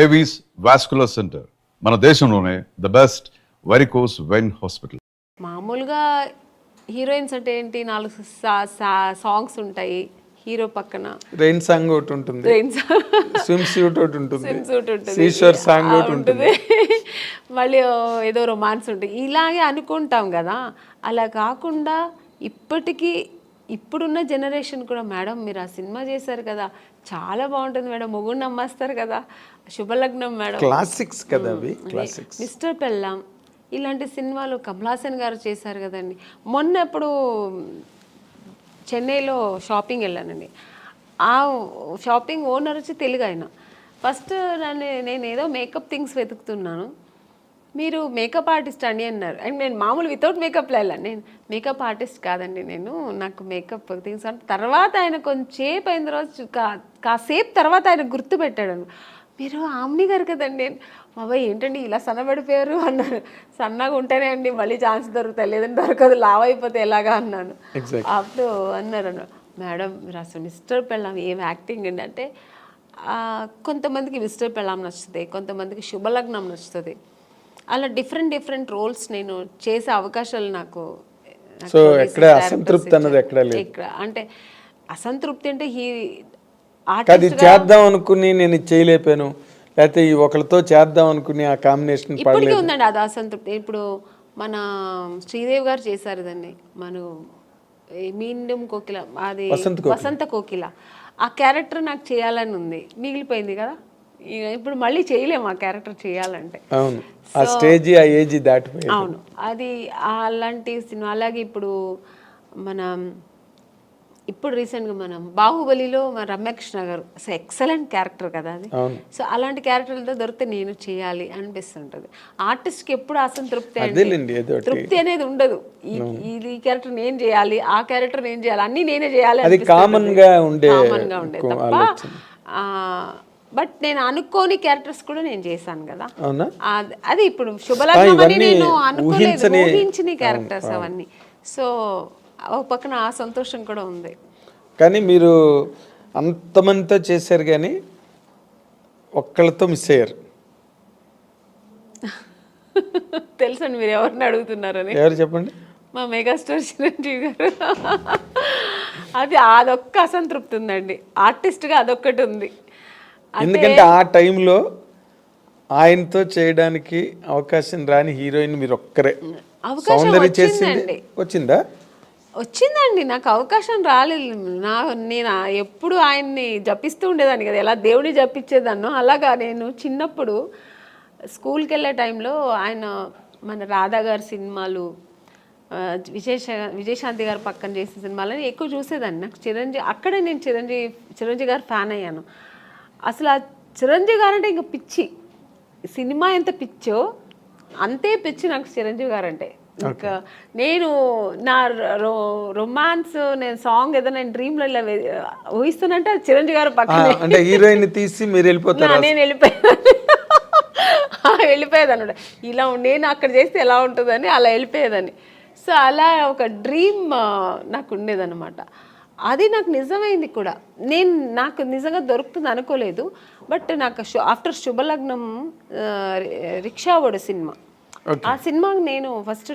Avis vascular centre మన దేశంలోనే the best varicose vein hospital. మామూలుగా హీరోయిన్స్ అంటే ఏంటి, 4 సాంగ్స్ ఉంటాయి హీరో పక్కన, రెయిన్ సాంగ్ ఒకటి ఉంటుంది, స్విమ్ సూట్ ఒకటి ఉంటుంది, ఉంటుంది, సీషోర్ సాంగ్ ఒకటి ఉంటుంది, మళ్ళీ ఏదో రొమాన్స్ ఉంటుంది, ఇలాగే అనుకుంటాం కదా. అలా కాకుండా ఇప్పుడున్న జనరేషన్ కూడా, మేడం మీరు ఆ సినిమా చేశారు కదా చాలా బాగుంటుంది మేడం, మొగుడు నమ్మేస్తారు కదా, శుభలగ్నం మేడం, క్లాసిక్స్ కదా అవి, క్లాసిక్స్, మిస్టర్ పెళ్ళాం, ఇలాంటి సినిమాలు కమల్ హాసన్ గారు చేశారు కదండి. మొన్న ఎప్పుడు చెన్నైలో షాపింగ్ వెళ్ళానండి, ఆ షాపింగ్ ఓనర్ వచ్చి తెలుగు ఆయన. ఫస్ట్ నేను ఏదో మేకప్ థింగ్స్ వెతుకుతున్నాను, మీరు మేకప్ ఆర్టిస్ట్ అండి అన్నారు. అండ్ నేను మామూలు వితౌట్ మేకప్లో వెళ్ళాను, నేను మేకప్ ఆర్టిస్ట్ కాదండి, నాకు మేకప్ థింగ్స్ అంటే. తర్వాత ఆయన కొంచెంసేపు అయిన తర్వాత కాసేపు తర్వాత ఆయన గుర్తుపెట్టాడు, మీరు ఆమ్ని గారు కదండి. బాబాయ్ ఏంటండి ఇలా సన్నబడిపోయారు అన్నారు. సన్నగా ఉంటేనే అండి మళ్ళీ ఛాన్స్ దొరుకుతాయి, లేదంటే దొరకదు, లావ్ అయిపోతే ఎలాగా అన్నాను. అప్పుడు అన్నారు మేడం మీరు అసలు మిస్టర్ పెళ్ళాం ఏం యాక్టింగ్ అండి అంటే, కొంతమందికి మిస్టర్ పెళ్ళాం నచ్చుతుంది, కొంతమందికి శుభలగ్నం నచ్చుతుంది, అలా డిఫరెంట్ రోల్స్ నేను చేసే అవకాశాలు నాకు. సో ఎక్కడ అసంతృప్తి అన్నది ఎక్కడ లేదు. అంటే అసంతృప్తి అంటే అది చేద్దాం అనుకుని నేను చేయలేపాను, లేకపోతే ఈ ఒకరితో చేద్దాం అనుకుని ఆ కాంబినేషన్ ఇప్పటికీ ఉందండి అది అసంతృప్తి. ఇప్పుడు మన శ్రీదేవి గారు చేశారు దాన్ని, మీండం కోకిల, అది వసంత కోకిల, ఆ క్యారెక్టర్ నాకు చేయాలని ఉంది, మిగిలిపోయింది కదా, ఇప్పుడు మళ్ళీ చేయలేము ఆ క్యారెక్టర్ చేయాలంటే. అవును, ఆ స్టేజ్ ఆ ఏజ్ దాటిపోయింది. అవును, అది అలాంటి సినిమా. అలాగే ఇప్పుడు రీసెంట్గా మనం బాహుబలిలో మన రమ్యకృష్ణ గారు అసలు ఎక్సలెంట్ క్యారెక్టర్ కదా అది. సో అలాంటి క్యారెక్టర్లతో దొరికితే నేను చేయాలి అనిపిస్తుంటుంది. ఆర్టిస్ట్కి ఎప్పుడు అసంతృప్తి, తృప్తి అనేది ఉండదు. ఈ క్యారెక్టర్ నేను చేయాలి, ఆ క్యారెక్టర్ నేను చేయాలి, అన్నీ నేనే చేయాలి, కామన్ గా ఉండేది తప్ప. బట్ నేను అనుకోని క్యారెక్టర్స్ కూడా నేను చేశాను కదా, అది ఇప్పుడు శుభలగ్నం అని నేను అనుకోలేదు, ఊహించిన క్యారెక్టర్స్ అవన్నీ. సో ఒక పక్కన ఆ సంతోషం కూడా ఉంది. కానీ మీరు అంతమందితో చేశారు కానీ ఒక్కళ్ళతో మిస్ అయ్యారు. తెలుసండి మీరు ఎవరిని అడుగుతున్నారని. ఎవరు చెప్పండి. మా మెగాస్టార్ చిరంజీవి గారు. అదొక్క అసంతృప్తి ఉందండి, ఆర్టిస్ట్గా అదొక్కటి ఉంది. ఎందుకంటే ఆ టైంలో ఆయనతో చేయడానికి అవకాశం రాని హీరోయిన్ మీరు ఒక్కరే. సౌందర్య చేసింది వచ్చిందండి, నాకు అవకాశం రాలేదు. నేను ఎప్పుడు ఆయన్ని జపిస్తూ ఉండేదాన్ని కదా, ఎలా దేవుడిని జపించేదాన్నో అలాగా. నేను చిన్నప్పుడు స్కూల్కి వెళ్ళే టైంలో ఆయన మన రాధా గారి సినిమాలు, విజయశాంతి గారు పక్కన చేసిన సినిమాలని ఎక్కువ చూసేదాన్ని. నాకు అక్కడే నేను చిరంజీవి గారు ఫ్యాన్ అయ్యాను. అసలు ఆ చిరంజీవి గారు అంటే ఇంకా పిచ్చి, సినిమా ఎంత పిచ్చో అంతే పిచ్చి నాకు చిరంజీవి గారు అంటే. ఇంకా నేను నా రొమాన్స్, నేను సాంగ్ ఏదో నేను డ్రీమ్లో ఊహిస్తున్నంటే చిరంజీవి గారు పక్కన హీరోయిన్ తీసి మీరు వెళ్ళిపోతారు, నేను వెళ్ళిపోయేదాన్ని. ఇలా నేను అక్కడ చేస్తే ఎలా ఉంటుందని అలా వెళ్ళిపోయేదాన్ని. సో అలా ఒక డ్రీమ్ నాకు ఉండేదన్నమాట. అది నాకు నిజమైంది కూడా, నాకు నిజంగా దొరుకుతుంది అనుకోలేదు. బట్ నాకు ఆఫ్టర్ శుభలగ్నం రిక్షావాడు సినిమా, ఆ సినిమాకి నేను ఫస్ట్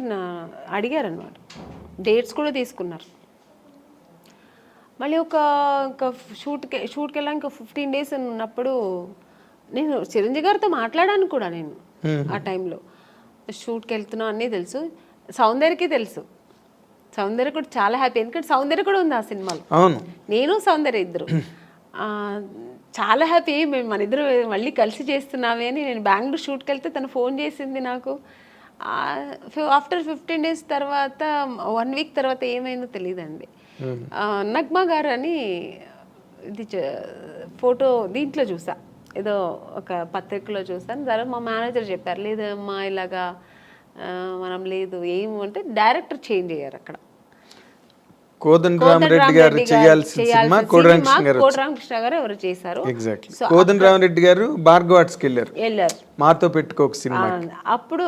అడిగారనమాట, డేట్స్ కూడా తీసుకున్నారు. మళ్ళీ ఒక షూట్కి వెళ్ళా, ఇంకా 15 days ఉన్నప్పుడు నేను చిరంజీవి గారితో మాట్లాడాను కూడా. నేను ఆ టైంలో షూట్కి వెళ్తున్నా అన్నీ తెలుసు, సౌందర్యకి తెలుసు. సౌందర్య కూడా చాలా హ్యాపీ, ఎందుకంటే సౌందర్య కూడా ఉంది ఆ సినిమాలో, నేను సౌందర్య ఇద్దరు. చాలా హ్యాపీ, మేము మన ఇద్దరు మళ్ళీ కలిసి చేస్తున్నామే అని. నేను బెంగళూరు షూట్కి వెళ్తే తను ఫోన్ చేసింది నాకు. ఆఫ్టర్ 15 days తర్వాత, 1 week తర్వాత ఏమైందో తెలియదండి. నగ్మా గారు అని ఇది ఫోటో దీంట్లో చూసా, ఏదో ఒక పత్రికలో చూసాను. తర్వాత మా మేనేజర్ చెప్పారు, లేదమ్మా ఇలాగా మనం లేదు ఏమంటే డైరెక్టర్ చేంజ్ అయ్యారు అక్కడ. కోదండరామరెడ్డి గారు చేయాల్సిన సినిమా కోదండరామకృష్ణ గారు ఎవరు చేశారు. కోదండరామరెడ్డి గారు భార్గవ ఆర్ట్స్కి వెళ్ళారు, మాతో పెట్టుకోక సినిమా. అప్పుడు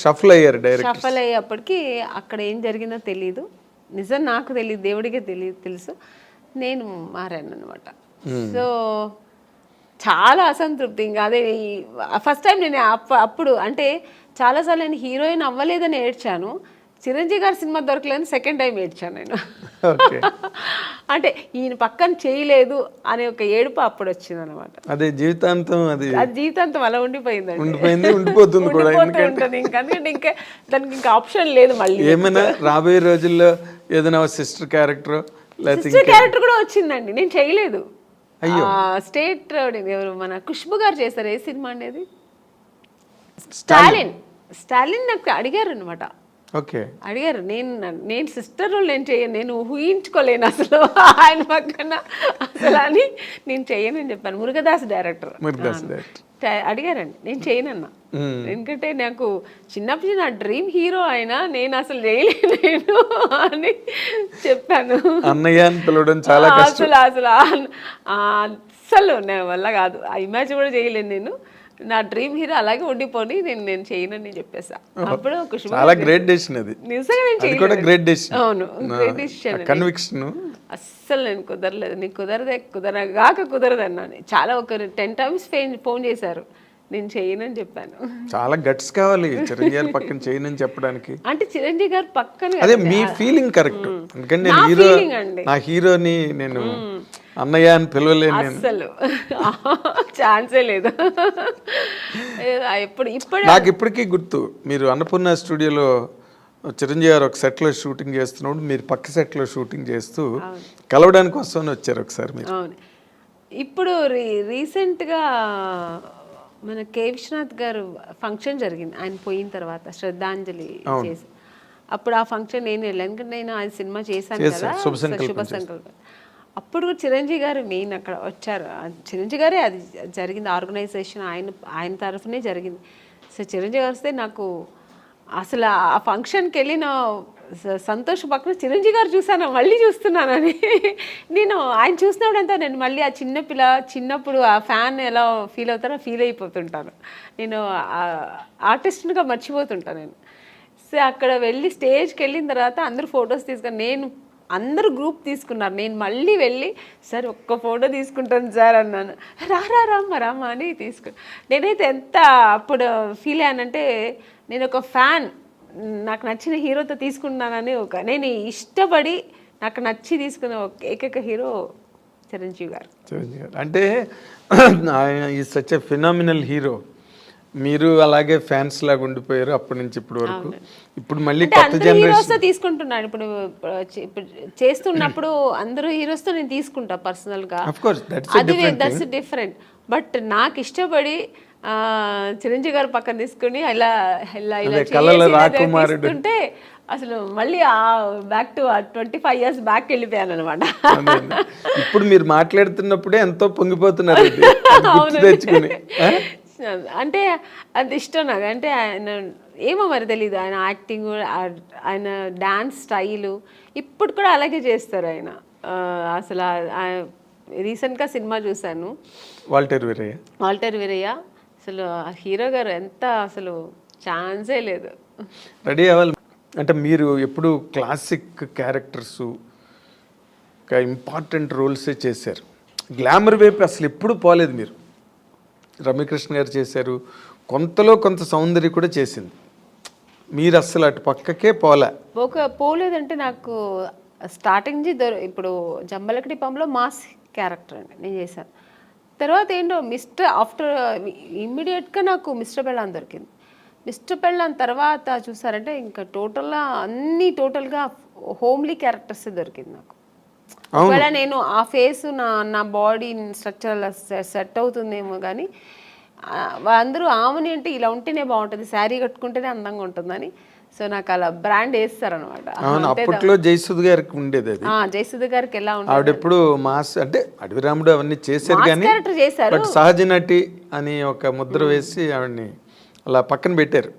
షఫల్ అయ్యారు, షఫల్ అయ్యేప్పటికి అక్కడ ఏం జరిగిందో తెలియదు, నిజం నాకు తెలియదు, దేవుడికే తెలుసు. నేను మారాను అనమాట. సో చాలా అసంతృప్తి. ఇంకా అదే ఫస్ట్ టైం నేను అప్పుడు అంటే చాలాసార్లు నేను హీరోయిన్ అవ్వలేదని ఏడ్చాను. చిరంజీవి గారి సినిమా దొరకలేదని సెకండ్ టైం ఏడ్చాను నేను. ఓకే. అంటే ఈయన పక్కన చేయలేదు అనే ఒక ఏడుపు అప్పుడు వచ్చింది అనమాట. అదే జీవితాంతం అది జీవితాంతం అలా ఉండిపోయిందండి. ఉండిపోతుంది కూడా. ఉంటుంది ఎందుకంటే ఇంకా దానికి ఇంకా ఆప్షన్ లేదు. మళ్ళీ ఏమైనా రాబోయే రోజుల్లో ఏదైనా సిస్టర్ క్యారెక్టర్ సిస్టర్ క్యారెక్టర్ కూడా వచ్చిందండి, నేను చేయలేదు. స్టేట్ ఎవరు మన ఖుష్బు గారు చేస్తారు. ఏ సినిమా అనేది స్టాలిన్ నాకు అడిగారు అనమాట. ఓకే. అడిగారు, నేను సిస్టర్ రోల్ నేను చేయను, నేను ఊహించుకోలేను అసలు ఆయన పక్కన అసలు అని నేను చేయనని చెప్పాను. మురుగదాస్ డైరెక్టర్ అడిగారండి, నేను చేయనన్నా. ఎందుకంటే నాకు చిన్నప్పుడు నా డ్రీమ్ హీరో ఆయన, నేను అసలు చేయలేను అని చెప్పాను. అన్నయ్య అని పిలవడం చాలా అసలు అస్సలు నా వల్ల కాదు, ఆ ఇమాజిన్ కూడా చేయలేను. నేను నా డ్రీమ్ హీరో అలాగే ఉండిపోని నేను చేయనని చెప్పేసా. అప్పుడు చాలా గ్రేట్ డెసిషన్ అది. నిజంగా నేను చేయలేదు. Great decision. అవును, గ్రేట్ డెసిషన్. కన్విక్షన్. అస్సలు నేను కుదరలేదు, నీకు కుదరదు అన్నాను. చాలా ఒక 10 times ఫోన్ చేశారు, నేను చేయనని చెప్పాను. చాలా గట్స్ కావాలి చిరంజీవి గారి పక్కన చేయనని చెప్పడానికి. అంటే చిరంజీవి గారి పక్కన అదే మీ ఫీలింగ్ కరెక్ట్. ఎందుకంటే నేను నా హీరోని నేను అన్నయ్య అని పిలవలేను. అసలు ఛాన్సే లేదు. నాకు ఇప్పటికీ గుర్తు, మీరు అన్నపూర్ణ స్టూడియోలో చిరంజీవి గారు ఒక సెట్లో షూటింగ్ చేస్తున్నప్పుడు మీరు పక్క సెట్లో షూటింగ్ చేస్తూ కలవడానికి వస్తామని వచ్చారు ఒకసారి మీరు. అవును. ఇప్పుడు రీసెంట్గా మన కే విశ్వనాథ్ గారు ఫంక్షన్ జరిగింది, ఆయన పోయిన తర్వాత శ్రద్ధాంజలి చేసి. అప్పుడు ఆ ఫంక్షన్ నేను వెళ్ళాను, ఎందుకంటే నేను ఆయన సినిమా చేశాను కదా, శుభ సంకల్పం. అప్పుడు కూడా చిరంజీవి గారు మెయిన్ అక్కడ వచ్చారు. చిరంజీవి గారే అది జరిగింది, ఆర్గనైజేషన్ ఆయన తరఫునే జరిగింది. సో చిరంజీవి గారు వస్తే నాకు అసలు ఆ ఫంక్షన్కి వెళ్ళిన సంతోష్ పక్కన చిరంజీవి గారు చూసాను, మళ్ళీ చూస్తున్నానని. నేను ఆయన చూసినప్పుడంతా నేను మళ్ళీ ఆ చిన్నప్పుడు ఆ ఫ్యాన్ ఎలా ఫీల్ అవుతారో ఫీల్ అయిపోతుంటాను. నేను ఆర్టిస్ట్గా మర్చిపోతుంటాను నేను. సో అక్కడ వెళ్ళి స్టేజ్కి వెళ్ళిన తర్వాత అందరూ ఫొటోస్ తీసుకొని, అందరూ గ్రూప్ తీసుకున్నారు, నేను మళ్ళీ వెళ్ళి సార్ ఒక్క ఫోటో తీసుకుంటాను సార్ అన్నాను. రామ్మ అని నేనైతే ఎంత అప్పుడు ఫీల్ అయ్యానంటే, నేను ఒక ఫ్యాన్, నాకు నచ్చిన హీరోతో తీసుకున్నానని నేను ఇష్టపడి నాకు నచ్చి తీసుకున్న ఏకైక హీరో చిరంజీవి గారు. అంటే ఈ సచ్ ఎ ఫినామినల్ హీరో. మీరు అలాగే ఫ్యాన్స్ లాగా ఉండిపోయారు అప్పటి నుంచి ఇప్పటి వరకు. ఇప్పుడు మళ్ళీ కొత్త జనరేషన్ తీసుకుంటున్నాను. ఇప్పుడు చేస్తున్నప్పుడు అందరూ హీరోస్తో నేను తీసుకుంటా పర్సనల్గా, అది దట్స్ డిఫరెంట్. బట్ నాకు ఇష్టపడి చిరంజీవి గారు పక్కన తీసుకుని ఇలా తీసుకుంటే అసలు మళ్ళీ బ్యాక్ టు 25 years బ్యాక్ వెళ్ళిపోయాను అనమాట. ఇప్పుడు మీరు మాట్లాడుతున్నప్పుడే ఎంతో పొంగిపోతున్నారు తెచ్చుకుని. అంటే అది ఇష్టం నాకు. అంటే ఆయన ఏమో మరి తెలీదు, ఆయన యాక్టింగ్, ఆయన డాన్స్ స్టైలు ఇప్పుడు కూడా అలాగే చేస్తారు ఆయన. అసలు రీసెంట్గా సినిమా చూశాను, వాల్టర్ వీరయ్య. అసలు హీరో గారు ఎంత అసలు ఛాన్సే లేదు. రెడీ అవ్వాలి అంటే మీరు ఎప్పుడు క్లాసిక్ క్యారెక్టర్స్, ఇంపార్టెంట్ రోల్సే చేశారు. గ్లామర్ వైపు అసలు ఎప్పుడు పోలేదు మీరు. రమ్యకృష్ణ గారు చేశారు, కొంతలో కొంత సౌందర్య కూడా చేసింది, మీరు అస్సలు అటు పక్కకే పోలేదంటే నాకు స్టార్టింగ్ ఇప్పుడు జంబలకడి పంలో మాస్ క్యారెక్టర్ అండి నేను చేశాను. తర్వాత ఏంటో ఆఫ్టర్ ఇమ్మీడియట్గా నాకు మిస్టర్ పెళ్ళాన్ దొరికింది. మిస్టర్ పెళ్ళాన్ తర్వాత చూసారంటే ఇంకా టోటల్గా హోమ్లీ క్యారెక్టర్స్ దొరికింది నాకు. ఒకవేళ నేను ఆ ఫేస్ నా బాడీ స్ట్రక్చర్ సెట్ అవుతుందేమో కానీ అందరూ ఆమెని అంటే ఇలా ఉంటేనే బాగుంటుంది, శారీ కట్టుకుంటేనే అందంగా ఉంటుందని. సో నాకు అలా బ్రాండ్ వేస్తారనమాట. అప్పట్లో జయసుధ్ గారికి ఉండేది అది. జయసుధ్ గారికి ఎలా ఉంటుంది, ఆవిడెప్పుడు మాస్ అంటే అడవిరాముడు అవన్నీ చేశారు కానీ బట్ సహజ నటి అని ఒక ముద్ర వేసి ఆవిడని అలా పక్కన పెట్టారు.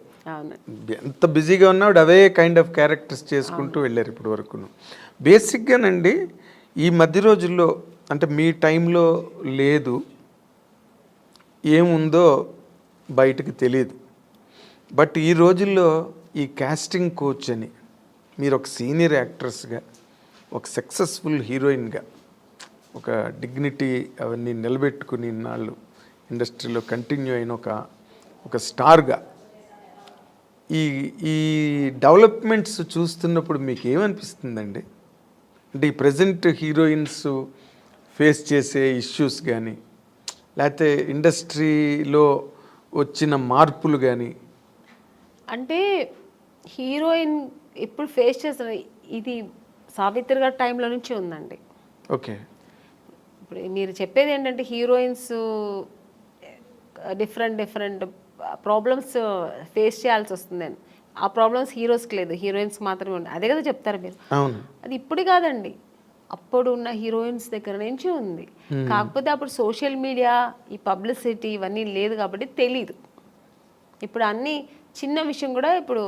ఎంత బిజీగా ఉన్నా ఆవిడ అవే కైండ్ ఆఫ్ క్యారెక్టర్స్ చేసుకుంటూ వెళ్ళారు ఇప్పటి వరకు. బేసిక్గానండి ఈ మధ్య రోజుల్లో అంటే మీ టైంలో లేదు, ఏముందో బయటకు తెలియదు. బట్ ఈ రోజుల్లో ఈ కాస్టింగ్ కోచ్ అని మీరు ఒక సీనియర్ యాక్ట్రెస్గా, ఒక సక్సెస్ఫుల్ హీరోయిన్గా, ఒక డిగ్నిటీ అవన్నీ నిలబెట్టుకుని ఇన్నాళ్ళు ఇండస్ట్రీలో కంటిన్యూ అయిన ఒక స్టార్గా ఈ ఈ డెవలప్మెంట్స్ చూస్తున్నప్పుడు మీకు ఏమనిపిస్తుందండి? అంటే ఈ ప్రజెంట్ హీరోయిన్స్ ఫేస్ చేసే ఇష్యూస్ కానీ, లేకపోతే ఇండస్ట్రీలో వచ్చిన మార్పులు కానీ. అంటే హీరోయిన్ ఇప్పుడు ఫేస్ చేసిన ఇది సావిత్రి గారి టైంలో నుంచి ఉందండి. ఓకే. ఇప్పుడు మీరు చెప్పేది ఏంటంటే హీరోయిన్స్ డిఫరెంట్ ప్రాబ్లమ్స్ ఫేస్ చేయాల్సి వస్తుందని. ఆ ప్రాబ్లమ్స్ హీరోస్కి లేదు, హీరోయిన్స్కి మాత్రమే ఉంది. అదే కదా చెప్తారు మీరు. అవును. అది ఇప్పుడు కాదండి, అప్పుడు ఉన్న హీరోయిన్స్ దగ్గర నుంచి ఉంది. కాకపోతే అప్పుడు సోషల్ మీడియా, ఈ పబ్లిసిటీ ఇవన్నీ లేదు కాబట్టి తెలీదు. ఇప్పుడు అన్ని చిన్న విషయం కూడా ఇప్పుడు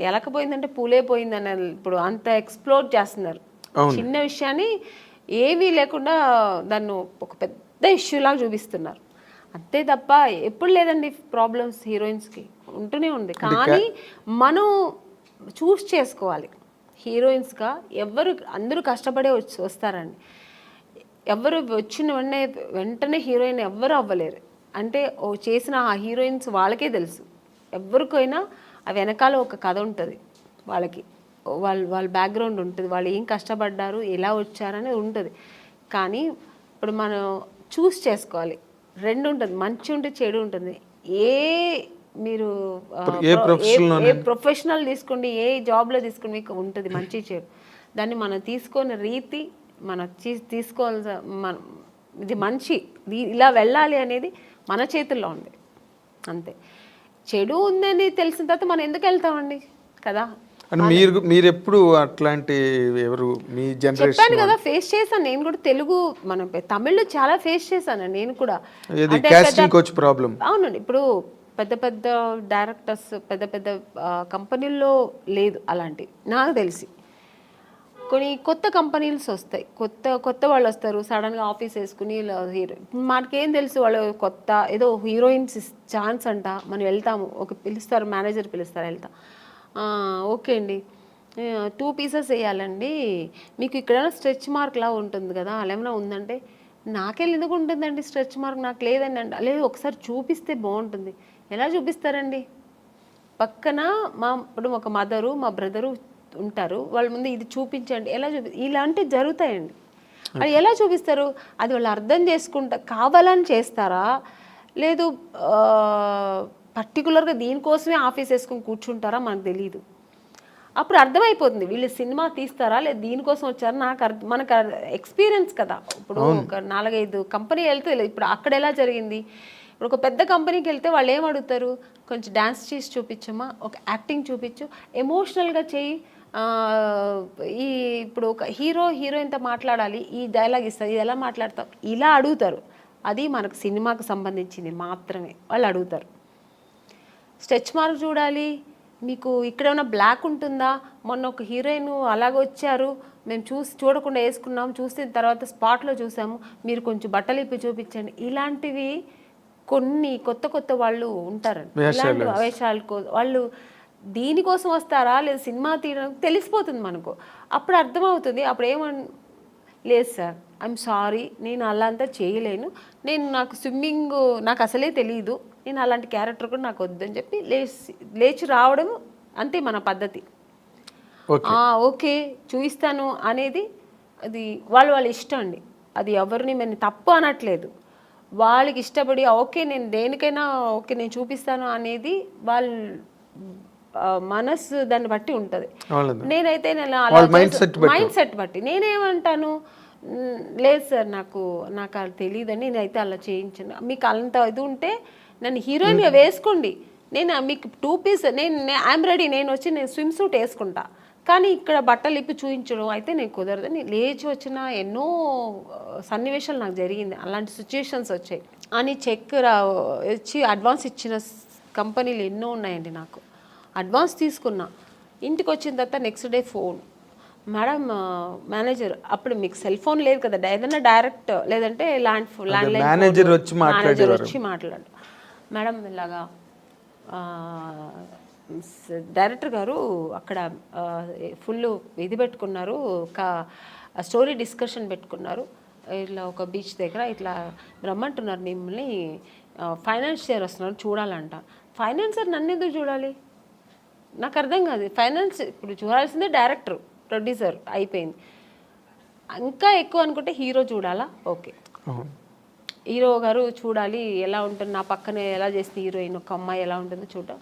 ఎలకపోయిందంటే పూలే పోయిందని ఇప్పుడు అంత ఎక్స్ప్లోర్ చేస్తున్నారు. చిన్న విషయాన్ని ఏమీ లేకుండా దాన్ని ఒక పెద్ద ఇష్యూ లాగా చూపిస్తున్నారు. అంతే తప్ప ఎప్పుడు లేదండి ప్రాబ్లమ్స్ హీరోయిన్స్కి, ఉంటూనే ఉంది. కానీ మనం చూస్ చేసుకోవాలి. హీరోయిన్స్గా అందరూ కష్టపడే వస్తారండి. ఎవరు వచ్చిన వెంటనే హీరోయిన్ ఎవ్వరు అవ్వలేరు. అంటే చేసిన ఆ హీరోయిన్స్ వాళ్ళకే తెలుసు. ఎవరికైనా ఆ వెనకాల ఒక కథ ఉంటుంది, వాళ్ళకి వాళ్ళ బ్యాక్గ్రౌండ్ ఉంటుంది, వాళ్ళు ఏం కష్టపడ్డారు, ఎలా వచ్చారనేది ఉంటుంది. కానీ ఇప్పుడు మనం చూస్ చేసుకోవాలి. రెండు ఉంటుంది, మంచి ఉంటుంది, చెడు ఉంటుంది. మీరు ఏ ప్రొఫెషనల్ తీసుకోండి, ఏ జాబ్లో తీసుకోండి, మీకు ఉంటుంది మంచి చెడు. దాన్ని మనం తీసుకునే రీతి, మనం తీసుకోవాల్సిన ఇది మంచి ఇలా వెళ్ళాలి అనేది మన చేతుల్లో ఉంది అంతే. చెడు ఉందని తెలిసిన తర్వాత మనం ఎందుకు వెళ్తామండి కదా. మీరు ఎప్పుడు అట్లాంటి ఎవరు మీ జనరేషన్? చెప్పాను కదా, ఫేస్ చేశాను నేను కూడా. తెలుగు మనం తమిళ్లో చాలా ఫేస్ చేశాను నేను కూడా. అవునండి. ఇప్పుడు పెద్ద పెద్ద డైరెక్టర్స్, పెద్ద పెద్ద కంపెనీల్లో లేదు అలాంటి నాకు తెలిసి. కొన్ని కొత్త కంపెనీస్ వస్తాయి, కొత్త వాళ్ళు వస్తారు, సడన్గా ఆఫీస్ వేసుకుని హీరో. మనకేం తెలుసు వాళ్ళు కొత్త ఏదో హీరోయిన్స్ ఛాన్స్ అంట, మనం వెళ్తాము. పిలుస్తారు, మేనేజర్ పిలుస్తారు, వెళ్తాం. ఓకే అండి, 2 పీసెస్ వేయాలండి, మీకు ఇక్కడ స్ట్రెచ్ మార్క్ లా ఉంటుంది కదా, అలా ఏమైనా ఉందంటే, నాకే ఎందుకు ఉంటుందండి స్ట్రెచ్ మార్క్, నాకు లేదండి అంట. లేదు, ఒకసారి చూపిస్తే బాగుంటుంది. ఎలా చూపిస్తారండి? పక్కన ఇప్పుడు ఒక మదరు, మా బ్రదరు ఉంటారు, వాళ్ళ ముందు ఇది చూపించండి, ఎలా ఇలాంటివి జరుగుతాయండి. అది ఎలా చూపిస్తారు? అది వాళ్ళు అర్థం చేసుకుంటా కావాలని చేస్తారా, లేదు పర్టికులర్గా దీనికోసమే ఆఫీస్ వేసుకొని కూర్చుంటారా, మనకు తెలియదు. అప్పుడు అర్థమైపోతుంది వీళ్ళు సినిమా తీస్తారా లేదు దీనికోసం వచ్చారా. మనకు ఎక్స్పీరియన్స్ కదా. ఇప్పుడు ఒక 4-5 కంపెనీ వెళ్తే ఇప్పుడు అక్కడ ఎలా జరిగింది. ఇప్పుడు ఒక పెద్ద కంపెనీకి వెళ్తే వాళ్ళు ఏం అడుగుతారు, కొంచెం డ్యాన్స్ చేసి చూపించమ్మా, ఒక యాక్టింగ్ చూపించు, ఎమోషనల్గా చేయి, ఇప్పుడు ఒక హీరోయిన్తో మాట్లాడాలి, ఈ డైలాగ్ ఇస్తారు, ఇది ఎలా మాట్లాడతాం, ఇలా అడుగుతారు. అది మనకు సినిమాకు సంబంధించింది మాత్రమే వాళ్ళు అడుగుతారు. స్ట్రెచ్ మార్క్ చూడాలి, మీకు ఇక్కడ ఏమైనా బ్లాక్ ఉంటుందా, మొన్న ఒక హీరోయిన్ అలాగ వచ్చారు, మేము చూడకుండా వేసుకున్నాము, చూసిన తర్వాత స్పాట్లో చూసాము, మీరు కొంచెం బట్టలు ఇప్పి చూపించండి. ఇలాంటివి కొన్ని కొత్త వాళ్ళు ఉంటారండి. ఇలాంటి వేషాలు వాళ్ళు దీనికోసం వస్తారా లేదు సినిమా తీయడానికి తెలిసిపోతుంది మనకు. అప్పుడు అర్థమవుతుంది. అప్పుడు లేదు సార్, ఐఎమ్ సారీ, నేను అలా అంతా చేయలేను, నాకు స్విమ్మింగ్ నాకు అసలే తెలియదు, నేను అలాంటి క్యారెక్టర్ కూడా నాకు వద్దని చెప్పి లేచి రావడం అంతే మన పద్ధతి. ఓకే చూపిస్తాను అనేది అది వాళ్ళ ఇష్టం అండి. అది ఎవరిని మేము తప్పు అనట్లేదు, వాళ్ళకి ఇష్టపడి ఓకే నేను దేనికైనా ఓకే నేను చూపిస్తాను అనేది వాళ్ళ మనసు దాన్ని బట్టి ఉంటుంది. నేనైతే మైండ్ సెట్ బట్టి నేనేమంటాను, లేదు సార్ నాకు అది తెలియదని, నేనైతే అలా చేయించాను, మీకు అంత ఇది ఉంటే నన్ను హీరోయిన్గా వేసుకోండి, నేను మీకు 2 పీస్ ఐఎమ్ రెడీ, నేను స్విమ్ సూట్ వేసుకుంటా, కానీ ఇక్కడ బట్టలు ఇప్పి చూపించడం అయితే నేను కుదరదని లేచి వచ్చిన ఎన్నో సన్నివేశాలు నాకు జరిగింది. అలాంటి సిచ్యుయేషన్స్ వచ్చాయి అని వచ్చి అడ్వాన్స్ ఇచ్చిన కంపెనీలు ఎన్నో ఉన్నాయండి. నాకు అడ్వాన్స్ తీసుకున్నా, ఇంటికి వచ్చిన తర్వాత next day phone, madam manager, అప్పుడు మీకు సెల్ ఫోన్ లేదు కదా, ఏదైనా డైరెక్ట్ లేదంటే ల్యాండ్లైన్ మేనేజర్ వచ్చి మాట్లాడు, మేడం ఇలాగా డైరెక్టర్ గారు అక్కడ ఫుల్ ఇది పెట్టుకున్నారు, స్టోరీ డిస్కషన్ పెట్టుకున్నారు, ఇట్లా ఒక బీచ్ దగ్గర ఇట్లా రమ్మంటున్నారు మిమ్మల్ని, ఫైనాన్షియర్ వస్తున్నారు చూడాలంట. ఫైనాన్సర్ నన్ను ఎందుకు చూడాలి? నాకు అర్థం కాదు. ఫైనాన్స్ ఇప్పుడు చూడాల్సిందే డైరెక్టర్, ప్రొడ్యూసర్ అయిపోయింది. ఇంకా ఎక్కువ అనుకుంటే హీరో చూడాలా? ఓకే, హీరో గారు చూడాలి ఎలా ఉంటుంది, నా పక్కనే ఎలా చేస్తుంది హీరోయిన్ ఒక అమ్మాయి ఎలా ఉంటుందో చూడటం,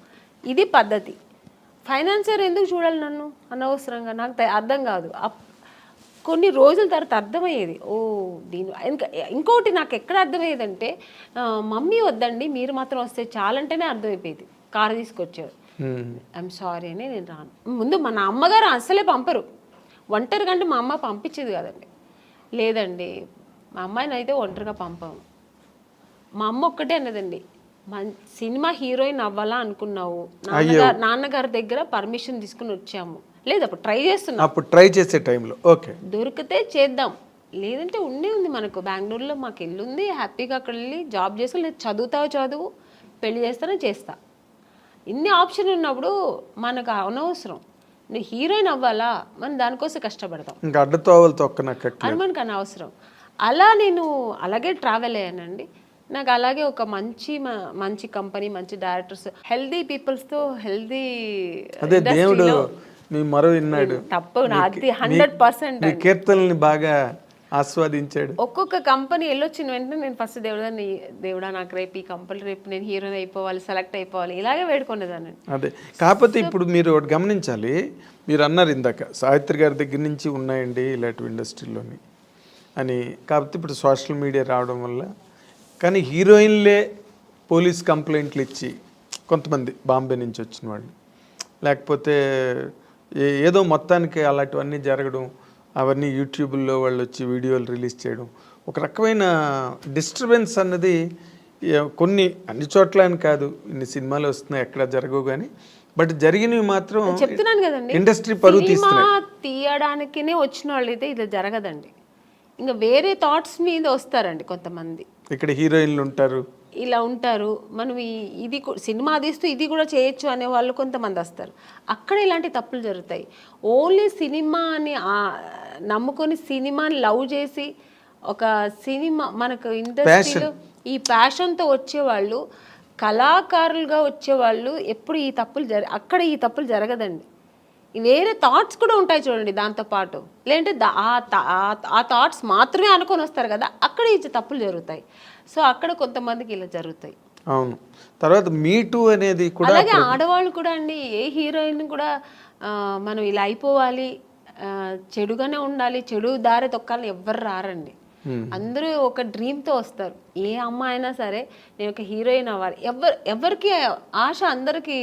ఇది పద్ధతి. ఫైనాన్సర్ ఎందుకు చూడాలి నన్ను అనవసరంగా? నాకు అర్థం కాదు. కొన్ని రోజుల తర్వాత అర్థమయ్యేది, ఓ దీని ఇంకోటి నాకు ఎక్కడ అర్థమయ్యేదంటే, మమ్మీ వద్దండి మీరు మాత్రం వస్తే చాలంటేనే అర్థమైపోయేది. కారు తీసుకొచ్చారు, ఐఎమ్ సారీ అని నేను రాను. ముందు మన అమ్మగారు అసలే పంపరు, ఒంటరిగా అంటే మా అమ్మ పంపించేది కదండి. లేదండి మా అమ్మాయిని అయితే ఒంటరిగా పంపాము. మా అమ్మ ఒక్కటే అన్నదండి, సినిమా హీరోయిన్ అవ్వాలా అనుకున్నావు, నాన్నగారి దగ్గర పర్మిషన్ తీసుకుని వచ్చాము. లేదు అప్పుడు ట్రై చేస్తున్నాం, అప్పుడు ట్రై చేసే టైంలో ఓకే దొరికితే చేద్దాం, లేదంటే ఉంది మనకు బెంగళూరులో మాకు ఇల్లు ఉంది, హ్యాపీగా అక్కడ వెళ్ళి జాబ్ చేస్తా, లేదు చదువుతావు చదువు, పెళ్లి చేస్తానో చేస్తా. ఇన్ని ఆప్షన్ ఉన్నప్పుడు మనకు అనవసరం. నువ్వు హీరోయిన్ అవ్వాలా, మనం దానికోసం కష్టపడతాం, ఇంకా అడ్డతోవలు అది మనకు అనవసరం. అలా నేను అలాగే ట్రావెల్ అయ్యానండి. నాకు అలాగే ఒక మంచి కంపెనీ, మంచి డైరెక్టర్స్, హెల్దీ పీపుల్స్తో హెల్దీ, అదే దేవుడు మీ మరో విన్నాడు, తప్పు నాది 100%. కీర్తనల్ని బాగా ఆస్వాదించాడు. ఒక్కొక్క కంపెనీ వెళ్ళొచ్చిన వెంటనే నేను ఫస్ట్ దేవుడా నాకు రేపు ఈ కంపెనీ, రేపు నేను హీరోయిన్ అయిపోవాలి, సెలెక్ట్ అయిపోవాలి, ఇలాగే వేడుకునేదాన్ని. అదే కాకపోతే ఇప్పుడు మీరు ఒకటి గమనించాలి, మీరు అన్నారు ఇందాక సావిత్రి గారి దగ్గర నుంచి ఉన్నాయండి ఇలాంటి ఇండస్ట్రీలోని అని. కాకపోతే ఇప్పుడు సోషల్ మీడియా రావడం వల్ల, కానీ హీరోయిన్లే పోలీస్ కంప్లైంట్లు ఇచ్చి కొంతమంది బాంబే నుంచి వచ్చిన వాళ్ళు, లేకపోతే ఏదో మొత్తానికి అలాంటివన్నీ జరగడం, అవన్నీ యూట్యూబ్లో వాళ్ళు వచ్చి వీడియోలు రిలీజ్ చేయడం, ఒక రకమైన డిస్టర్బెన్స్ అన్నది కొన్ని అన్ని చోట్ల అని కాదు, ఇన్ని సినిమాలు వస్తున్నాయి ఎక్కడ జరగవు కానీ, బట్ జరిగినవి మాత్రం చెప్తున్నాను కదండి, ఇండస్ట్రీ పరువు తీయడానికినే వచ్చిన వాళ్ళు అయితే ఇది జరగదండి. ఇంకా వేరే థాట్స్ మీద వస్తారండి కొంతమంది. ఇక్కడ హీరోయిన్లు ఉంటారు, ఇలా ఉంటారు, మనం ఇది సినిమా తీస్తూ ఇది కూడా చేయొచ్చు అనే వాళ్ళు కొంతమంది వస్తారు. అక్కడ ఇలాంటి తప్పులు జరుగుతాయి. ఓన్లీ సినిమాని నమ్ముకొని సినిమాని లవ్ చేసి ఒక సినిమా మనకు ఇండస్ట్రీలో ఈ ప్యాషన్తో వచ్చేవాళ్ళు, కళాకారులుగా వచ్చేవాళ్ళు ఎప్పుడు ఈ తప్పులు అక్కడ ఈ తప్పులు జరగదండి. వేరే థాట్స్ కూడా ఉంటాయి చూడండి దాంతోపాటు, లేదంటే ఆ థాట్స్ మాత్రమే అనుకొని వస్తారు కదా, అక్కడ ఈ తప్పులు జరుగుతాయి. సో అక్కడ కొంతమందికి ఇలా జరుగుతాయి. అవును. తర్వాత మీటూ అనేది కూడా, అలాగే ఆడవాళ్ళు కూడా అండి, ఏ హీరోయిన్ కూడా మనం ఇలా అయిపోవాలి, చెడుగానే ఉండాలి, చెడు దారి తొక్కాలని ఎవ్వరు రారండి. అందరూ ఒక డ్రీమ్తో వస్తారు. ఏ అమ్మాయి అయినా సరే నేను ఒక హీరోయిన్ అవ్వాలి, ఎవరికి ఆశ అందరికీ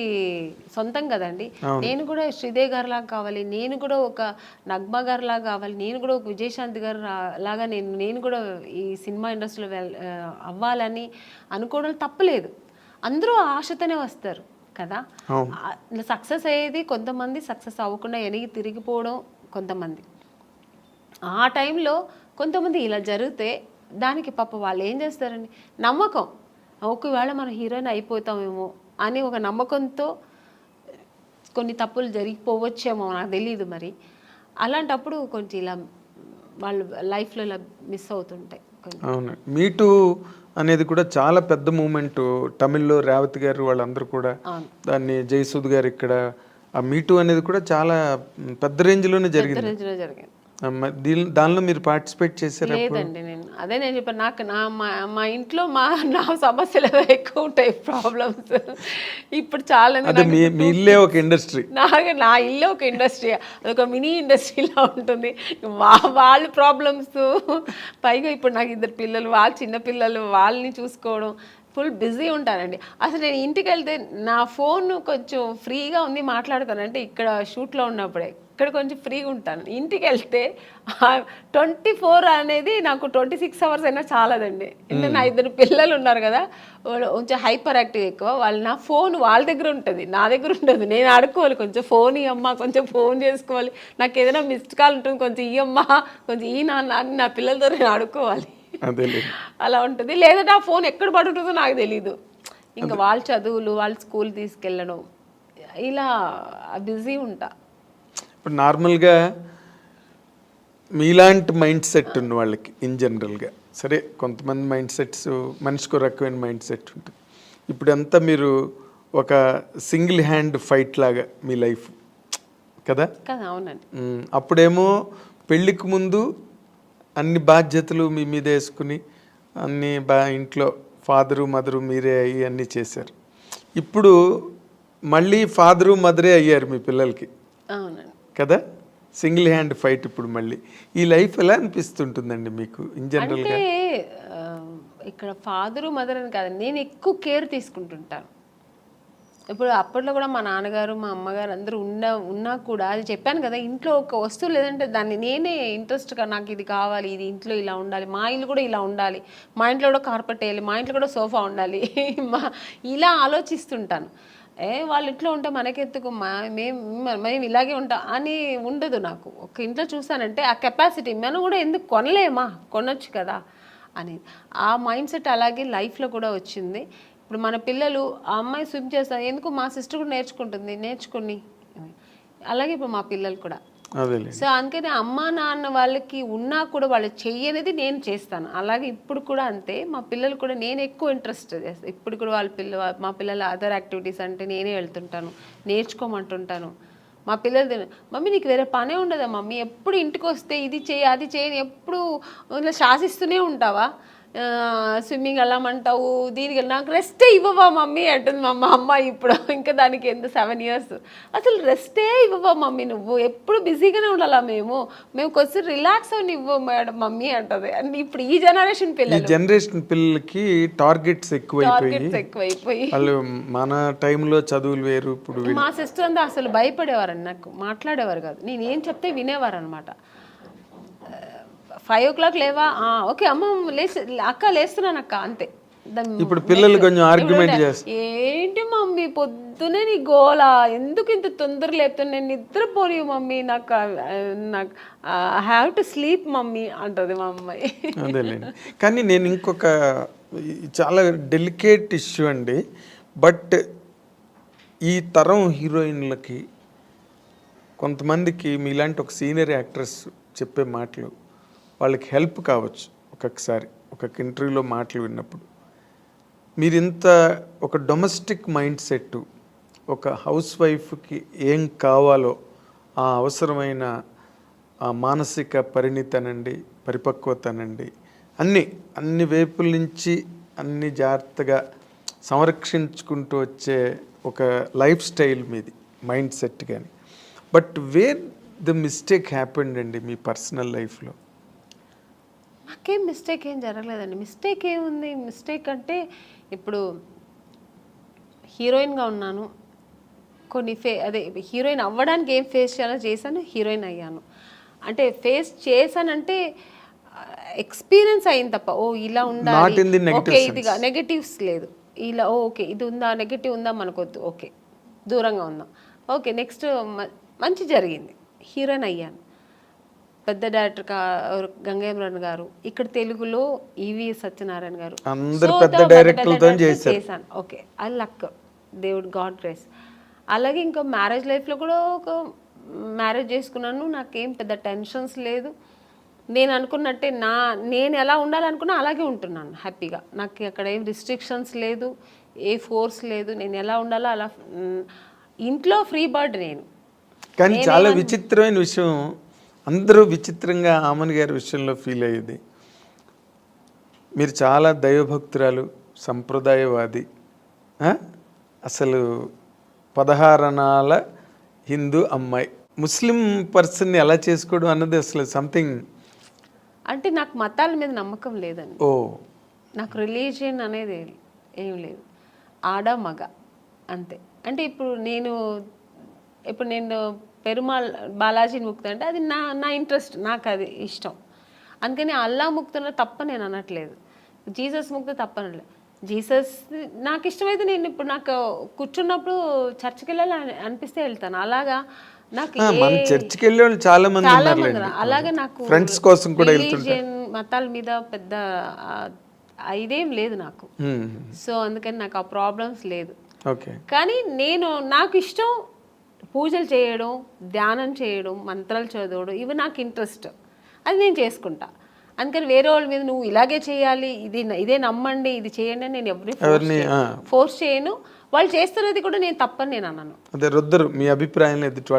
సొంతం కదండి. నేను కూడా శ్రీదేవి గారి లాగా కావాలి, నేను కూడా ఒక నగ్మ గారి లాగా కావాలి, నేను కూడా ఒక విజయశాంతి గారు లాగా నేను కూడా ఈ సినిమా ఇండస్ట్రీలో అవ్వాలని అనుకోవడం తప్పలేదు. అందరూ ఆశతోనే వస్తారు కదా. సక్సెస్ అయ్యేది కొంతమంది, సక్సెస్ అవ్వకుండా వెనక్కి తిరిగిపోవడం కొంతమంది. ఆ టైంలో కొంతమంది ఇలా జరిగితే దానికి పాప వాళ్ళు ఏం చేస్తారండి, నమ్మకం, ఒకవేళ మనం హీరోయిన్ అయిపోతామేమో అని ఒక నమ్మకంతో కొన్ని తప్పులు జరిగిపోవచ్చేమో, నాకు తెలియదు మరి. అలాంటప్పుడు కొంచెం ఇలా వాళ్ళు లైఫ్లో ఇలా మిస్ అవుతుంటాయి. అవును, మీటూ అనేది కూడా చాలా పెద్ద మూమెంట్. తమిళ్లో రేవతి గారు వాళ్ళందరూ కూడా దాన్ని, జయసూద్ గారు ఇక్కడ, ఆ మీటూ అనేది కూడా చాలా పెద్ద రేంజ్లోనే జరిగింది. దానిలో మీరు పార్టిసిపేట్ చేశారు? లేదండి, నేను చెప్పాను, నాకు మా ఇంట్లో నా సమస్యలు ఎక్కువ ఉంటాయి, ప్రాబ్లమ్స్. ఇప్పుడు చాలా మీ ఇల్లే ఒక ఇండస్ట్రీ, నా ఇల్లే ఒక ఇండస్ట్రీ, అదొక మినీ ఇండస్ట్రీలా ఉంటుంది. వాళ్ళ ప్రాబ్లమ్స్, పైగా ఇప్పుడు నాకు 2 పిల్లలు, వాళ్ళు చిన్న పిల్లలు, వాళ్ళని చూసుకోవడం, ఫుల్ బిజీ ఉంటానండి. అసలు నేను ఇంటికి వెళ్తే నా ఫోన్ కొంచెం ఫ్రీగా ఉంది మాట్లాడతానంటే ఇక్కడ షూట్లో ఉన్నప్పుడే, ఇక్కడ కొంచెం ఫ్రీగా ఉంటాను. ఇంటికి వెళ్తే 24 అనేది నాకు 26 అవర్స్ అయినా చాలదండి. ఎందుకంటే నా 2 పిల్లలు ఉన్నారు కదా, కొంచెం హైపర్ యాక్టివ్ ఎక్కువ. నా ఫోన్ వాళ్ళ దగ్గర ఉంటుంది, నా దగ్గర ఉండదు. నేను ఆడుకోవాలి, కొంచెం ఫోన్ ఇయ్యమ్మా, కొంచెం ఫోన్ చేసుకోవాలి, నాకు ఏదైనా మిస్డ్ కాల్ ఉంటుంది, కొంచెం ఇయ్యమ్మా, కొంచెం ఈ నాన్న, నా పిల్లలతో నేను ఆడుకోవాలి, అలా ఉంటుంది. లేదంటే ఆ ఫోన్ ఎక్కడ పడుతుందో నాకు తెలీదు. ఇంకా వాళ్ళ చదువులు, వాళ్ళ స్కూల్ తీసుకెళ్ళడం, ఇలా బిజీ ఉంటా. ఇప్పుడు నార్మల్గా మీలాంటి మైండ్ సెట్ ఉన్న వాళ్ళకి ఇన్ జనరల్గా, సరే కొంతమంది మైండ్ సెట్స్ మనిషికి రకమైన మైండ్ సెట్ ఉంటుంది. ఇప్పుడంతా మీరు ఒక సింగిల్ హ్యాండ్ ఫైట్ లాగా మీ లైఫ్ కదా. అవునండి. అప్పుడేమో పెళ్ళికి ముందు అన్ని బాధ్యతలు మీ మీద వేసుకుని అన్ని ఇంట్లో ఫాదరు మదరు మీరే అయ్యి అన్నీ చేశారు. ఇప్పుడు మళ్ళీ ఫాదరు మదరే అయ్యారు మీ పిల్లలకి. అవునండి కదా, సింగిల్ హ్యాండ్ ఫైట్. ఇప్పుడు మళ్ళీ ఈ లైఫ్ ఎలా అనిపిస్తుంటుందండి మీకు ఇన్ జనరల్గా? అంటే ఇక్కడ ఫాదరు మదర్ అని కాదు, నేను ఎక్కువ కేర్ తీసుకుంటుంటాను. ఇప్పుడు అప్పట్లో కూడా మా నాన్నగారు మా అమ్మగారు అందరూ ఉన్నా కూడా, అది చెప్పాను కదా, ఇంట్లో ఒక వస్తువు లేదంటే దాన్ని నేనే ఇంట్రెస్ట్గా నాకు ఇది కావాలి, ఇది ఇంట్లో ఇలా ఉండాలి, మా ఇల్లు కూడా ఇలా ఉండాలి, మా ఇంట్లో కూడా కార్పెట్ వేయాలి, మా ఇంట్లో కూడా సోఫా ఉండాలి, ఇలా ఆలోచిస్తుంటాను. వాళ్ళ ఇంట్లో ఉంటే మనకెందుకు, మేము ఇలాగే ఉంటాం అని ఉండదు నాకు. ఒక ఇంట్లో చూసానంటే ఆ కెపాసిటీ మనం కూడా ఎందుకు కొనలేమా, కొనొచ్చు కదా అని ఆ మైండ్ సెట్ అలాగే లైఫ్లో కూడా వచ్చింది. ఇప్పుడు మన పిల్లలు ఆ అమ్మాయి స్విమ్ చేస్తారు, ఎందుకు మా సిస్టర్ కూడా నేర్చుకుని అలాగే ఇప్పుడు మా పిల్లలు కూడా. సో అందుకని అమ్మా నాన్న వాళ్ళకి ఉన్నా కూడా వాళ్ళు చెయ్యనేది నేను చేస్తాను. అలాగే ఇప్పుడు కూడా అంతే, మా పిల్లలు కూడా నేను ఎక్కువ ఇంట్రెస్ట్ చేస్తాను. ఇప్పుడు కూడా మా పిల్లల అదర్ యాక్టివిటీస్ అంటే నేనే వెళ్తుంటాను, నేర్చుకోమంటుంటాను. మా పిల్లలు మమ్మీ నీకు వేరే పనే ఉండదా మమ్మీ, ఎప్పుడు ఇంటికి వస్తే ఇది చేయి అది చేయని ఎప్పుడు ఇలా శాసిస్తూనే ఉంటావా, స్విమ్మింగ్ వెళ్ళమంటావు, దీనికి నాకు రెస్టే ఇవ్వవా మమ్మీ అంటుంది మా అమ్మ. ఇప్పుడు ఇంకా దానికి 7 years, అసలు రెస్టే ఇవ్వవా మమ్మీ, నువ్వు ఎప్పుడు బిజీగానే ఉండాలా, మేము కొంచెం రిలాక్స్ అని ఇవ్వ మేడం మమ్మీ అంటది. అండ్ ఇప్పుడు ఈ జనరేషన్ పిల్లలకి టార్గెట్స్ ఎక్కువైపోయి వాళ్ళు మన టైంలో చదువులు వేరు. ఇప్పుడు మా సిస్టర్ అంతా అసలు భయపడేవారండి, నాకు మాట్లాడేవారు కాదు, నేనేం చెప్తే వినేవారు అనమాట. 5 o'clock లేవా, ఓకే అమ్మ అక్క లేస్తున్నాను అక్క అంతే. ఇప్పుడు పిల్లలు కొంచెం ఆర్గ్యుమెంట్ చేస్తారు, ఏంటి మమ్మీ పొద్దునే నీ గోలా, ఎందుకు ఇంత తొందర లేపుతాను, నేను నిద్రపోని మమ్మీ, నాకు హ్యావ్ టు స్లీప్ మమ్మీ అంటది మా అమ్మాయి. అదేలేండి. కానీ నేను ఇంకొక చాలా డెలికేట్ ఇష్యూ అండి, బట్ ఈ తరం హీరోయిన్లకి కొంతమందికి మీలాంటి ఒక సీనియర్ యాక్ట్రెస్ చెప్పే మాటలు వాళ్ళకి హెల్ప్ కావచ్చు. ఒక్కొక్కసారి ఒక ఇంటర్వ్యూలో మాటలు విన్నప్పుడు మీరు ఇంత ఒక డొమెస్టిక్ మైండ్ సెట్, ఒక హౌస్ వైఫ్కి ఏం కావాలో ఆ అవసరమైన ఆ మానసిక పరిణితనండి, పరిపక్వతనండి, అన్ని వైపుల నుంచి అన్ని జాగ్రత్తగా సంరక్షించుకుంటూ వచ్చే ఒక లైఫ్ స్టైల్ మీది, మైండ్ సెట్. కానీ but where the mistake happened అండి మీ పర్సనల్ లైఫ్లో? నాకేం మిస్టేక్ ఏం జరగలేదండి. మిస్టేక్ ఏముంది, మిస్టేక్ అంటే ఇప్పుడు హీరోయిన్గా ఉన్నాను, కొన్ని హీరోయిన్ అవ్వడానికి ఏం ఫేస్ చేయాలో చేశాను, హీరోయిన్ అయ్యాను. అంటే ఫేస్ చేశానంటే ఎక్స్పీరియన్స్ అయింది తప్ప ఇలా ఉండాలి, ఓకే ఇదిగా నెగటివ్స్ లేదు, ఇలా ఓకే ఇది ఉందా, నెగటివ్ ఉందా మనకొద్దు, ఓకే దూరంగా ఉందాం, ఓకే నెక్స్ట్ మంచి జరిగింది, హీరోయిన్ అయ్యాను. పెద్ద డైరెక్టర్ గంగేమ్రన్ గారు, ఇక్కడ తెలుగులో ఈవి సత్యనారాయణ గారు, చేశాను. ఓకే ఐ లక్, దేవుడు గాడ్ గ్రేస్. అలాగే ఇంకా మ్యారేజ్ లైఫ్లో కూడా ఒక మ్యారేజ్ చేసుకున్నాను, నాకేం పెద్ద టెన్షన్స్ లేదు. నేను అనుకున్నట్టే నేను ఎలా ఉండాలనుకున్నా అలాగే ఉంటున్నాను హ్యాపీగా. నాకు అక్కడ ఏం రిస్ట్రిక్షన్స్ లేదు, ఏ ఫోర్స్ లేదు, నేను ఎలా ఉండాలో అలా. ఇంట్లో ఫ్రీ బర్డ్ నేను. కానీ చాలా విచిత్రమైన విషయం, అందరూ విచిత్రంగా ఆమన్ గారి విషయంలో ఫీల్ అయ్యేది, మీరు చాలా దైవభక్తురాలు, సంప్రదాయవాది, అసలు 16 అణాల హిందూ అమ్మాయి, ముస్లిం పర్సన్ని ఎలా చేసుకోవడం అన్నది అసలు సంథింగ్. అంటే నాకు మతాల మీద నమ్మకం లేదండి. నాకు రిలీజియన్ అనేది ఏం లేదు, ఆడ మగ అంతే. అంటే ఇప్పుడు నేను పెరుమాళ్ బాలాజీని ముక్తా అంటే అది నా ఇంట్రెస్ట్, నాకు అది ఇష్టం. అందుకని అల్లా ముక్తున్న తప్ప నేను అనట్లేదు, జీసస్ ముక్త తప్ప అనట్లేదు. జీసస్ నాకు ఇష్టమైతే నేను ఇప్పుడు నాకు కూర్చున్నప్పుడు చర్చికి వెళ్ళాలి అనిపిస్తే వెళ్తాను. అలాగా నాకు చర్చికి వెళ్ళే వాళ్ళు చాలా మంది అలాగే నాకు ఫ్రెండ్స్ కోసం కూడా రిలీజియన్ మతాల మీద పెద్ద ఇదేం లేదు నాకు. సో అందుకని నాకు ఆ ప్రాబ్లమ్స్ లేదు. కానీ నాకు ఇష్టం పూజలు చేయడం, ధ్యానం చేయడం, మంత్రాలు చదవడం, ఇవి నాకు ఇంట్రెస్ట్. అది నేను చేసుకుంటా. అందుకని వేరే వాళ్ళ మీద నువ్వు ఇలాగే చేయాలి, ఇదే నమ్మండి, ఇది చేయండి అని నేను ఎవరిని ఫోర్స్ చేయను. వాళ్ళు చేస్తున్నది కూడా నేను తప్పని నేను అన్నాను. అదే రుద్దరు మీ అభిప్రాయం ఎదుటి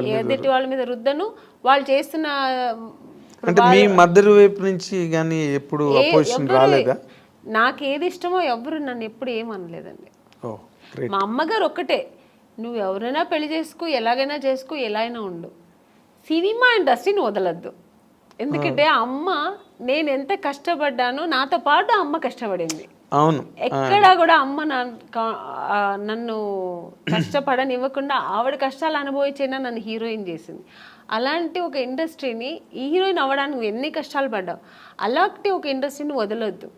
వాళ్ళ మీద రుద్దను. వాళ్ళు చేస్తున్న అంటే మీ మదర్ వైపు నుంచి కానీ ఎప్పుడు అపోజిషన్ రాలేదా? నాకు ఏది ఇష్టమో ఎవరు నన్ను ఎప్పుడు ఏమనలేదండి. మా అమ్మగారు ఒక్కటే, నువ్వు ఎవరైనా పెళ్లి చేసుకో, ఎలాగైనా చేసుకో, ఎలా అయినా ఉండు, సినిమా ఇండస్ట్రీని వదలద్దు. ఎందుకంటే అమ్మ నేను ఎంత కష్టపడ్డానో నాతో పాటు అమ్మ కష్టపడింది. అవును, ఎక్కడా కూడా అమ్మ నన్ను కష్టపడనివ్వకుండా ఆవిడ కష్టాలు అనుభవించైనా నన్ను హీరోయిన్ చేసింది. అలాంటి ఒక ఇండస్ట్రీని ఈ హీరోయిన్ అవ్వడానికి నువ్వు ఎన్ని కష్టాలు పడ్డావు, అలాంటి ఒక ఇండస్ట్రీని వదలొద్దు.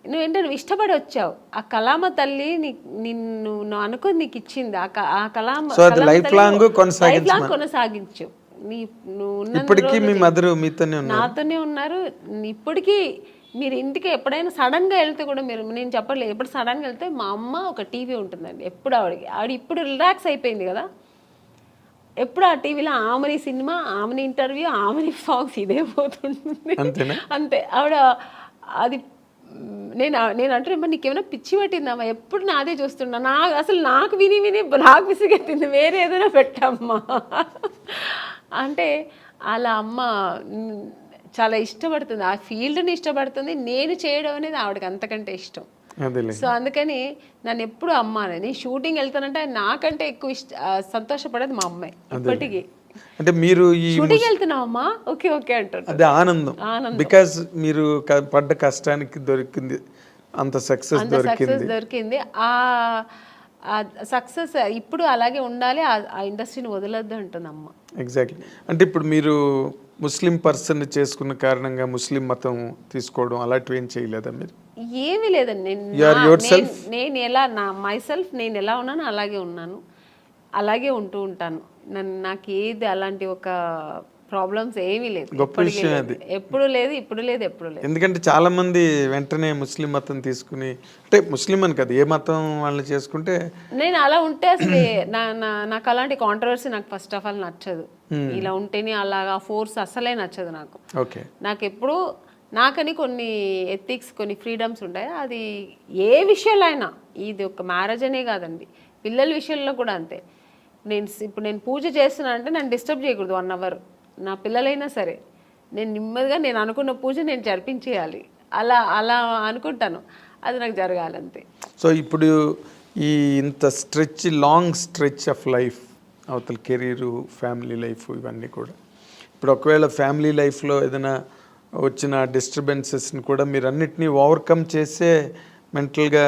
నువ్వేంటే నువ్వు ఇష్టపడి వచ్చావు, ఆ కళామ తల్లి నిన్ను అనుకుని నీకు ఇచ్చింది, ఆ కళామ లైఫ్ లాంగ్ కొనసాగించు. ఇప్పటికీ మీ మదర్ నాతోనే ఉన్నారు. ఇప్పటికీ మీరు ఇంటికి ఎప్పుడైనా సడన్గా వెళ్తే కూడా నేను చెప్పట్లేదు, ఎప్పుడు సడన్గా వెళ్తే మా అమ్మ ఒక టీవీ ఉంటుందండి ఎప్పుడు. ఆవిడ ఇప్పుడు రిలాక్స్ అయిపోయింది కదా, ఎప్పుడు ఆ టీవీలో ఆమెని సినిమా, ఆమెని ఇంటర్వ్యూ, ఆమెని సాంగ్స్ ఇదే పోతుంటుంది అంతే. ఆవిడ అది నేను అంటే నీకేమైనా పిచ్చి పట్టిందమ్మా, ఎప్పుడు నాదే చూస్తున్నా, నాకు విని నాకు విసిగెత్తింది, వేరే ఏదైనా పెట్టమ్మా అంటే. అలా అమ్మ చాలా ఇష్టపడుతుంది, ఆ ఫీల్డ్ని ఇష్టపడుతుంది. నేను చేయడం అనేది ఆవిడకి అంతకంటే ఇష్టం. సో అందుకని నన్ను ఎప్పుడు అమ్మ అనేది, నేను షూటింగ్ వెళ్తానంటే నాకంటే ఎక్కువ సంతోషపడేది మా అమ్మాయి ఇప్పటికీ. అంటే మీరు షూటింగ్ వెళ్తున్నావమ్మా, ఓకే ఓకే అంటారు. అదే ఆనందం, బికాజ్ మీరు పడ్డ కష్టానికి దొరికింది అంత సక్సెస్ దొరికింది. ఆ సక్సెస్ ఇప్పుడు అలాగే ఉండాలి, ఆ ఇండస్ట్రీని వదలొద్దు అంటుంది అమ్మ. ఎగ్జాక్ట్లీ. అంటే ఇప్పుడు మీరు ముస్లిం పర్సన్ చేసుకున్న కారణంగా ముస్లిం మతం తీసుకోవడం అలాంటివి ఏం చేయలేదా మీరు? ఏమీ లేదండి. నేను ఎలా నేను ఎలా ఉన్నానో అలాగే ఉన్నాను, అలాగే ఉంటూ ఉంటాను. నాకు ఏది అలాంటి ఒక ప్రాబ్లమ్స్ ఏమీ లేదు. గొప్ప విషయం అది. ఎప్పుడు లేదు, ఇప్పుడు లేదు, ఎప్పుడు లేదు. ఎందుకంటే చాలా మంది వెంటనే ముస్లిం మతం తీసుకుని, అంటే ముస్లిం అని కదా, ఏ మతం వాళ్ళని చేసుకుంటే. నేను అలా ఉంటే అసలు నాకు అలాంటి కాంట్రవర్సీ నాకు ఫస్ట్ ఆఫ్ ఆల్ నచ్చదు. ఇలా ఉంటేనే అలాగా ఫోర్స్ అసలే నచ్చదు నాకు. ఓకే, నాకు ఎప్పుడు నాకని కొన్ని ఎథిక్స్, కొన్ని ఫ్రీడమ్స్ ఉంటాయి. అది ఏ విషయంలో అయినా, ఇది ఒక మ్యారేజ్ అనే కాదండి, పిల్లల విషయంలో కూడా అంతే. ఇప్పుడు నేను పూజ చేస్తున్నా అంటే నన్ను డిస్టర్బ్ చేయకూడదు 1 hour. నా పిల్లలైనా సరే నేను నెమ్మదిగా నేను అనుకున్న పూజ నేను జరిపించేయాలి, అలా అనుకుంటాను, అది నాకు జరగాలంతే. సో ఇప్పుడు ఈ ఇంత లాంగ్ స్ట్రెచ్ ఆఫ్ లైఫ్, అవతల కెరీరు, ఫ్యామిలీ లైఫ్, ఇవన్నీ కూడా ఇప్పుడు ఒకవేళ ఫ్యామిలీ లైఫ్లో ఏదైనా వచ్చిన డిస్టర్బెన్సెస్ని కూడా మీరు అన్నిటినీ ఓవర్కమ్ చేసే మెంటల్గా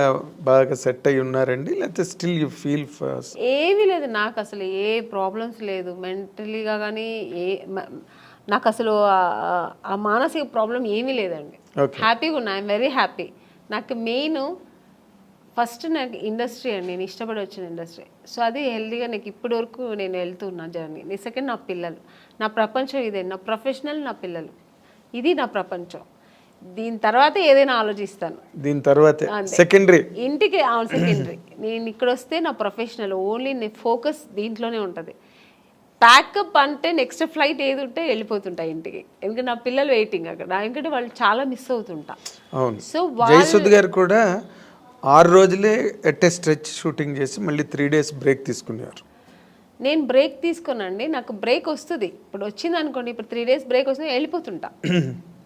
బాగా సెట్ అయి ఉన్నారండి, లేకపోతే స్టిల్ యూ ఫీల్ ఫస్ట్? ఏమీ లేదు, నాకు అసలు ఏ ప్రాబ్లమ్స్ లేదు మెంటలీగా కానీ, నాకు అసలు ఆ మానసిక ప్రాబ్లం ఏమీ లేదండి. హ్యాపీగా ఉన్నా, ఐఎమ్ వెరీ హ్యాపీ. నాకు మెయిన్ ఫస్ట్ నాకు ఇండస్ట్రీ అండి, నేను ఇష్టపడి వచ్చిన ఇండస్ట్రీ. సో అది హెల్తీగా నాకు ఇప్పటి వరకు నేను వెళ్తున్నా జర్నీ. సెకండ్ నా పిల్లలు, నా ప్రపంచం ఇదే, నా ప్రొఫెషనల్, నా పిల్లలు, ఇది నా ప్రపంచం. దీని తర్వాత ఏదైనా ఆలోచిస్తాను, దీని తర్వాత సెకండరీ, ఇంటికి సెకండరీ. నేను ఇక్కడ వస్తే నా ప్రొఫెషనల్ ఓన్లీ, ఫోకస్ దీంట్లోనే ఉంటుంది. ప్యాకప్ అంటే నెక్స్ట్ ఫ్లైట్ ఏది ఉంటే వెళ్ళిపోతుంటా ఇంటికి, ఎందుకంటే నా పిల్లలు వెయిటింగ్ అక్కడ, ఎందుకంటే వాళ్ళు చాలా మిస్ అవుతుంటా. సో జయసుద్ గారు కూడా 6 రోజులే ఎట్ ఏ స్ట్రెచ్ షూటింగ్ చేసి మళ్ళీ 3 days బ్రేక్ తీసుకునేవారు. నేను బ్రేక్ తీసుకోనండి, నాకు బ్రేక్ వస్తుంది. ఇప్పుడు వచ్చింది అనుకోండి, ఇప్పుడు 3 days బ్రేక్ వస్తుంది,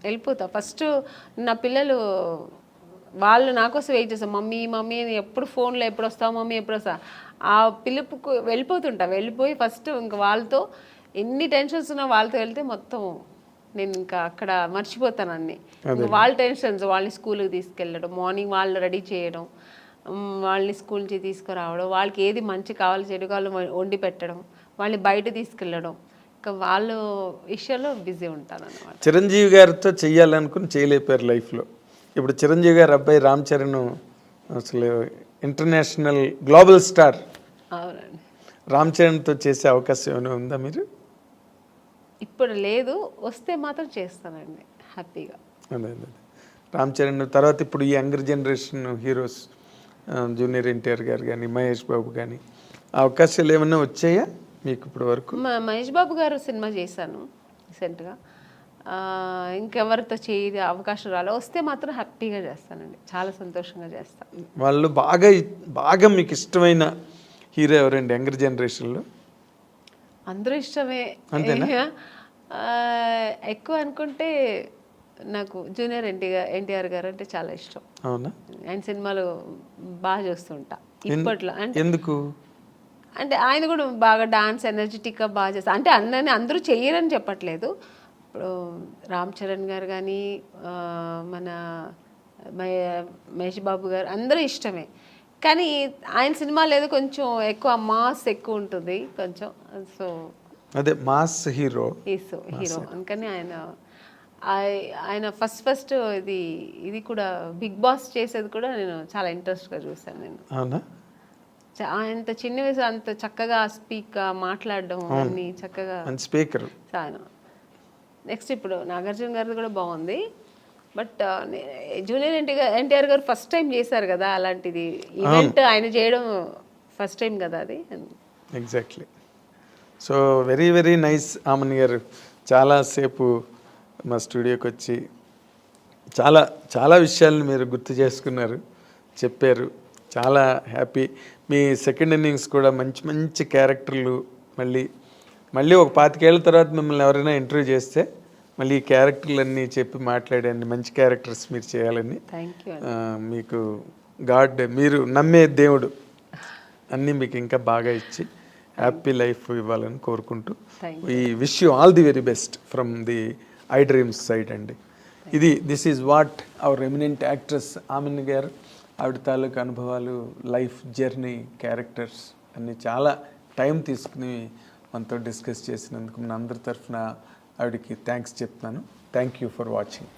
వెళ్ళిపోతా. ఫస్ట్ నా పిల్లలు వాళ్ళు నా కోసం వెయిట్ చేస్తారు, మమ్మీ మమ్మీ అని ఎప్పుడు ఫోన్లో, ఎప్పుడు వస్తావు మమ్మీ, ఎప్పుడు వస్తా, ఆ పిలుపుకు వెళ్ళిపోయి ఫస్ట్ ఇంకా వాళ్ళతో ఎన్ని టెన్షన్స్ ఉన్నా వాళ్ళతో వెళ్తే మొత్తం నేను ఇంకా అక్కడ మర్చిపోతాను అన్నీ. వాళ్ళ టెన్షన్స్, వాళ్ళని స్కూల్కి తీసుకెళ్ళడం, మార్నింగ్ వాళ్ళు రెడీ చేయడం, వాళ్ళని స్కూల్ నుంచి తీసుకురావడం, వాళ్ళకి ఏది మంచి కావాలి చెడు కావాలి వండి పెట్టడం, వాళ్ళని బయట తీసుకెళ్ళడం, ఇంకా వాళ్ళ విషయంలో బిజీ ఉంటాను అన్నమాట. చిరంజీవి గారితో చెయ్యాలనుకుని చేయలేపారు లైఫ్లో. ఇప్పుడు చిరంజీవి గారు అబ్బాయి రామ్ చరణ్ అసలు ఇంటర్నేషనల్ గ్లోబల్ స్టార్. అవునండి. రామ్ చరణ్తో చేసే అవకాశం ఏమైనా ఉందా మీరు? ఇప్పుడు లేదు, వస్తే మాత్రం చేస్తానండి హ్యాపీగా. అదే రామ్ చరణ్ తర్వాత ఇప్పుడు ఈ younger generation heroes junior NTR గారు కానీ, మహేష్ బాబు కానీ, అవకాశాలు ఏమైనా వచ్చాయా మీకు ఇప్పటి వరకు? మహేష్ బాబు గారు సినిమా చేశాను రీసెంట్గా, ఇంకెవరితో చేయ అవకాశం రాలే, వస్తే మాత్రం హ్యాపీగా చేస్తానండి, చాలా సంతోషంగా చేస్తాను. వాళ్ళు బాగా మీకు ఇష్టమైన హీరో ఎవరండి యంగర్ జనరేషన్లో? అందరూ ఇష్టమే. ఎక్కువ అనుకుంటే నాకు జూనియర్ ఎన్టీఆర్ గారు అంటే చాలా ఇష్టం. అవునా? ఆయన సినిమాలు బాగా చూస్తుంటా ఇప్పట్లో. అంటే ఎందుకు అంటే ఆయన కూడా బాగా డాన్స్ ఎనర్జెటిక్గా బాగా చేస్తారు. అంటే అందరూ చెయ్యరని చెప్పట్లేదు. ఇప్పుడు రామ్ చరణ్ గారు కానీ, మన మహేష్ బాబు గారు అందరూ ఇష్టమే. కానీ ఆయన సినిమాలు ఏదో కొంచెం ఎక్కువ మాస్ ఎక్కువ ఉంటుంది కొంచెం. సో అదే మాస్ హీరో అందుకని ఆయన ఫస్ట్ ఇది కూడా బిగ్ బాస్ చేసేది కూడా నేను చాలా ఇంట్రెస్ట్గా చూసాను నేను. అవునా? అంత చిన్న వయసు అంత చక్కగా మాట్లాడడం అన్ని చక్కగా స్పీకర్. నెక్స్ట్ ఇప్పుడు నాగార్జున గారిది కూడా బాగుంది. బట్ జూనియర్ ఎన్టీఆర్ గారు ఫస్ట్ టైం చేశారు కదా అలాంటిది ఈవెంట్, ఆయన చేయడం ఫస్ట్ టైం కదా అది. Exactly. So very very nice Amman గారు, చాలాసేపు మా స్టూడియోకి వచ్చి చాలా చాలా విషయాలను మీరు గుర్తు చేసుకున్నారు, చెప్పారు. చాలా హ్యాపీ. మీ సెకండ్ ఇన్నింగ్స్ కూడా మంచి మంచి క్యారెక్టర్లు, మళ్ళీ ఒక 25 ఏళ్ళ తర్వాత మిమ్మల్ని ఎవరైనా ఇంటర్వ్యూ చేస్తే మళ్ళీ ఈ క్యారెక్టర్లన్నీ చెప్పి మాట్లాడండి, మంచి క్యారెక్టర్స్ మీరు చేయాలని. మీకు గాడ్, మీరు నమ్మే దేవుడు అన్నీ మీకు ఇంకా బాగా ఇచ్చి హ్యాపీ లైఫ్ ఇవ్వాలని కోరుకుంటూ ఈ wish you all the very best from the iDreams side అండి. This is what our eminent actress ఆమెన్ గారు, ఆవిడ తాలూకు అనుభవాలు, లైఫ్ జర్నీ, క్యారెక్టర్స్ అన్నీ చాలా టైం తీసుకుని మనతో డిస్కస్ చేసినందుకు మన అందరి తరఫున ఆవిడకి థ్యాంక్స్ చెప్తున్నాను. Thank you for watching.